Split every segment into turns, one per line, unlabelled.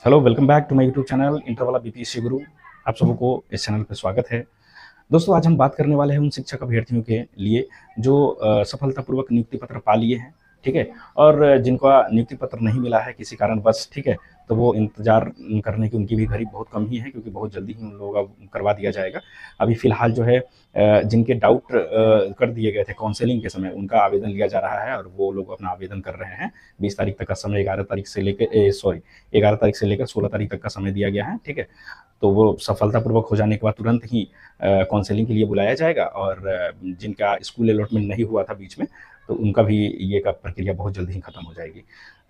Hello, welcome back to my YouTube channel inter वाला BPSC Guru. आप सबों को इस चैनल पर स्वागत है। दोस्तों, आज हम बात करने वाले हैं उन शिक्षक अभ्यर्थियों के लिए जो सफलतापूर्वक नियुक्ति पत्र पा लिए हैं, ठीक है। और जिनका नियुक्ति पत्र नहीं मिला है किसी कारणवश, ठीक है, तो वो इंतजार करने की उनकी भी घड़ी बहुत कम ही है, क्योंकि बहुत जल्दी ही उन लोगों का करवा दिया जाएगा। अभी फिलहाल जो है जिनके डाउट कर दिए गए थे काउंसलिंग के समय, उनका आवेदन लिया जा रहा है और वो लोग अपना आवेदन कर रहे हैं। 20 तारीख तक का समय, 11 तारीख से लेकर 16 तारीख तक का समय दिया गया है, ठीक है। तो वो सफलतापूर्वक हो जाने के बाद तुरंत ही काउंसलिंग के लिए बुलाया जाएगा। और जिनका स्कूल अलॉटमेंट नहीं हुआ था बीच में, तो उनका भी ये का प्रक्रिया बहुत जल्दी ही खत्म हो जाएगी।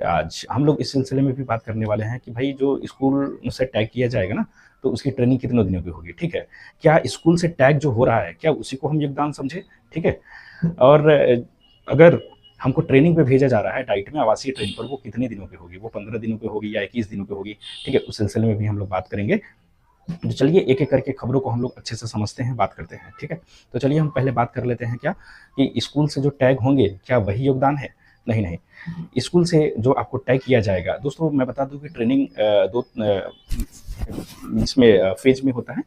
आज हम लोग इस सिलसिले में भी बात करने वाले हैं कि भाई जो स्कूल से टैग किया जाएगा ना, तो उसकी ट्रेनिंग कितने दिनों की होगी, ठीक है। क्या स्कूल से टैग जो हो रहा है, क्या उसी को हम योगदान समझे, ठीक है। और अगर हमको ट्रेनिंग पे भेजा जा रहा है डाइट में, आवासीय ट्रेनिंग पर, वो कितने दिनों की होगी, वो 15 दिनों की होगी या 21 दिनों की होगी, ठीक है। उस सिलसिले में भी हम लोग बात करेंगे। तो चलिए एक एक करके खबरों को हम लोग अच्छे से समझते हैं, बात करते हैं, ठीक है। तो चलिए हम पहले बात कर लेते हैं क्या कि स्कूल से जो टैग होंगे, क्या वही योगदान है? नहीं नहीं, स्कूल से जो आपको टैग किया जाएगा, दोस्तों मैं बता दूं कि ट्रेनिंग दो इसमें फेज में होता है।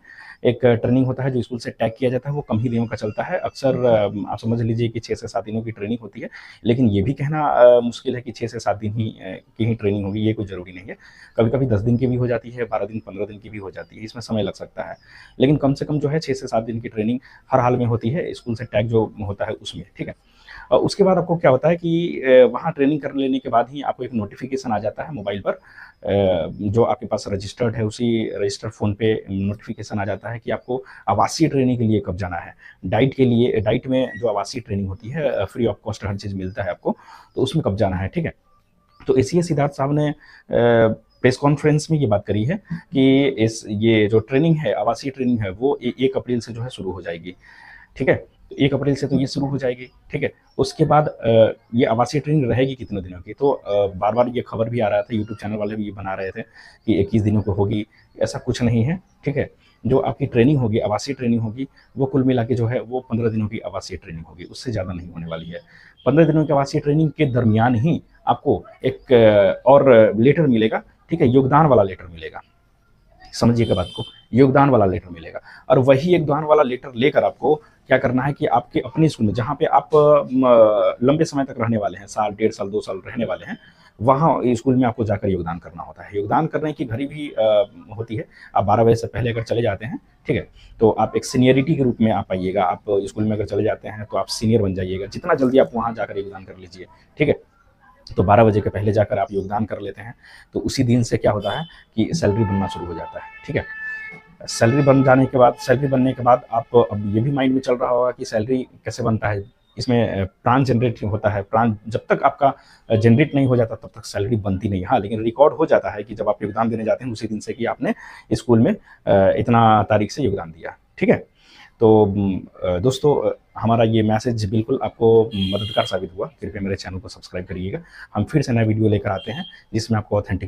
एक ट्रेनिंग होता है जो स्कूल से टैग किया जाता है, वो कम ही दिनों का चलता है। अक्सर आप समझ लीजिए कि 6 से 7 दिनों की ट्रेनिंग होती है। लेकिन ये भी कहना मुश्किल है कि 6 से 7 दिन ही की ही ट्रेनिंग होगी, ये कोई ज़रूरी नहीं है। कभी कभी 10 दिन की भी हो जाती है, 12 दिन 15 दिन की भी हो जाती है, इसमें समय लग सकता है। लेकिन कम से कम जो है 6 से 7 दिन की ट्रेनिंग हर हाल में होती है स्कूल से टैग जो होता है उसमें, ठीक है। उसके बाद आपको क्या होता है कि वहाँ ट्रेनिंग कर लेने के बाद ही आपको एक नोटिफिकेशन आ जाता है मोबाइल पर। जो आपके पास रजिस्टर्ड है, उसी रजिस्टर्ड फ़ोन पे नोटिफिकेशन आ जाता है कि आपको आवासीय ट्रेनिंग के लिए कब जाना है। डाइट के लिए, डाइट में जो आवासीय ट्रेनिंग होती है, फ्री ऑफ कॉस्ट हर चीज़ मिलता है आपको, तो उसमें कब जाना है, ठीक है। तो इसीलिए सिद्धार्थ साहब ने प्रेस कॉन्फ्रेंस में ये बात करी है कि ये जो ट्रेनिंग है, आवासीय ट्रेनिंग है, वो 1 अप्रैल से जो है शुरू हो जाएगी, ठीक है। तो 1 अप्रैल से तो ये शुरू हो जाएगी, ठीक है। उसके बाद ये आवासीय ट्रेनिंग रहेगी कितने दिनों की, तो बार-बार ये खबर भी आ रहा था, यूट्यूब चैनल वाले भी ये बना रहे थे कि 21 दिनों की होगी। ऐसा कुछ नहीं है, ठीक है। जो आपकी ट्रेनिंग होगी, आवासीय ट्रेनिंग होगी, वो कुल मिला के जो है वो 15 दिनों की आवासीय ट्रेनिंग होगी, उससे ज़्यादा नहीं होने वाली है। 15 दिनों की आवासीय ट्रेनिंग के दरमियान ही आपको एक और लेटर मिलेगा, ठीक है, योगदान वाला लेटर मिलेगा। समझिएगा बात को, योगदान वाला लेटर मिलेगा। और वही योगदान वाला लेटर लेकर आपको क्या करना है कि आपके अपने स्कूल में, जहाँ पे आप लंबे समय तक रहने वाले हैं, साल, 1.5 साल, 2 साल रहने वाले हैं, वहाँ स्कूल में आपको जाकर योगदान करना होता है। योगदान करने की घड़ी भी होती है। आप 12 बजे से पहले अगर चले जाते हैं, ठीक है, तो आप एक सीनियरिटी के रूप में आप आइएगा। आप स्कूल में अगर चले जाते हैं तो आप सीनियर बन जाइएगा, जितना जल्दी आप वहाँ जाकर योगदान कर लीजिए, ठीक है। तो 12 बजे के पहले जाकर आप योगदान कर लेते हैं, तो उसी दिन से क्या होता है कि सैलरी बनना शुरू हो जाता है, ठीक है। सैलरी बनने के बाद आप, अब ये भी माइंड में चल रहा होगा कि सैलरी कैसे बनता है। इसमें प्राण जनरेट होता है। प्राण जब तक आपका जनरेट नहीं हो जाता तब तक सैलरी बनती नहीं। हाँ, लेकिन रिकॉर्ड हो जाता है कि जब आप योगदान देने जाते हैं उसी दिन से कि आपने स्कूल में इतना तारीख से योगदान दिया, ठीक है। तो दोस्तों, हमारा ये मैसेज बिल्कुल आपको मददगार साबित हुआ। कृपया मेरे चैनल को सब्सक्राइब करिएगा। हम फिर से नया वीडियो लेकर आते हैं जिसमें आपको ऑथेंटिक